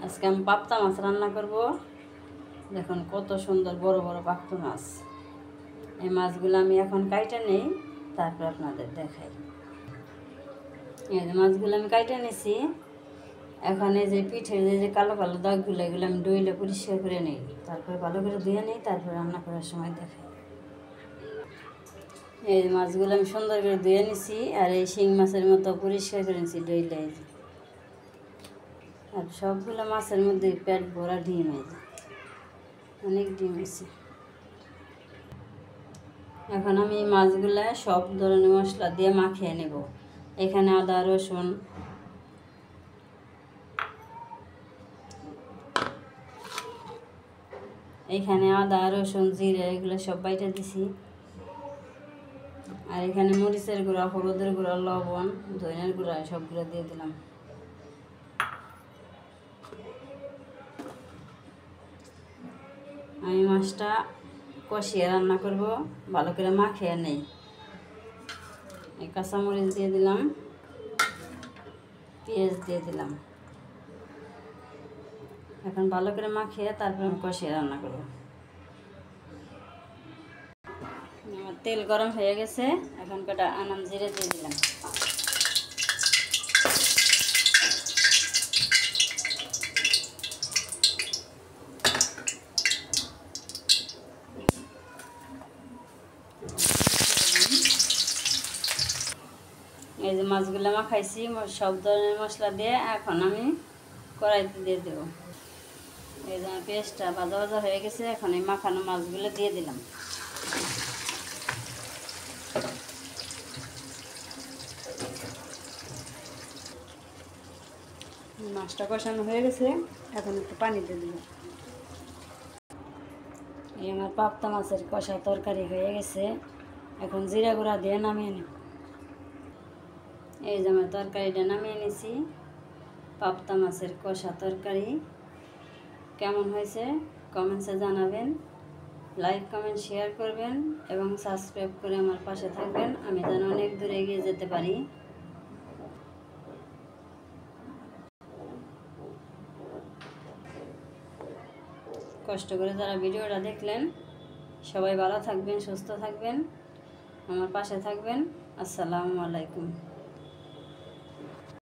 আজকে আমি পাবদা মাছ রান্না করব। দেখুন কত সুন্দর বড় বড় পাবদা মাছ। এই মাছগুলো আমি এখন কাইটা নেই, তারপর আপনাদের দেখাই। এই যে মাছগুলো আমি কাইটা নিছি। এখন এই যে পিঠের যে কালো কালো দাগগুলো, এগুলো আমি ডইলে পরিষ্কার করে নিই, তারপরে ভালো করে ধুয়ে নিই, তারপর রান্না করার সময় দেখাই। এই যে মাছগুলো আমি সুন্দর করে ধুয়ে নিছি, আর এই শিং মাছের মতো পরিষ্কার করে নিছি ডইলে। আর সবগুলো মাছের মধ্যে পেট ভরা ডিম, এই যে অনেক ডিম আছে। এখন আমি মাছগুলো সব ধরনের মশলা দিয়ে মাখিয়ে নেব। এখানে আদা রসুন, জিরে এগুলো সব বাইটা দিছি। আর এখানে মরিচের গুঁড়া, হলুদের গুঁড়া, লবণ, ধনিয়ার গুঁড়া সবগুলো দিয়ে দিলাম। আমি মাছটা কষিয়ে রান্না করব, ভালো করে মাখিয়ে নেই। এই কাঁচামরিচ দিয়ে দিলাম, পেঁয়াজ দিয়ে দিলাম। এখন ভালো করে মাখিয়ে তারপর আমি কষিয়ে রান্না করব। আমার তেল গরম হয়ে গেছে, এখন কটা আনাম জিরে দিয়ে দিলাম। এই যে মাছগুলো মাখাইছি সব ধরনের মশলা দিয়ে, এখন আমি কড়াইতে দিয়ে দেবো। এই যে পেঁয়াজটা ভাজা ভাজা হয়ে গেছে, এখন এই মাখানো মাছগুলো দিয়ে দিলাম। মাছটা কষানো হয়ে গেছে, এখন একটু পানি দিয়ে দিলাম। এই আমার পাবদা মাছের কষা তরকারি হয়ে গেছে, এখন জিরা গুঁড়া দিয়ে নামিয়ে নিই। এই যে আমার তরকারিটা নামিয়ে নিছি, পাবদা মাছের কষা তরকারি। কেমন হয়েছে কমেন্টসে জানাবেন, লাইক কমেন্ট শেয়ার করবেন এবং সাবস্ক্রাইব করে আমার পাশে থাকবেন, আমি যেন অনেক দূরে এগিয়ে যেতে পারি। কষ্ট করে যারা ভিডিওটা দেখলেন, সবাই ভালো থাকবেন, সুস্থ থাকবেন, আমার পাশে থাকবেন। আসসালামু আলাইকুম।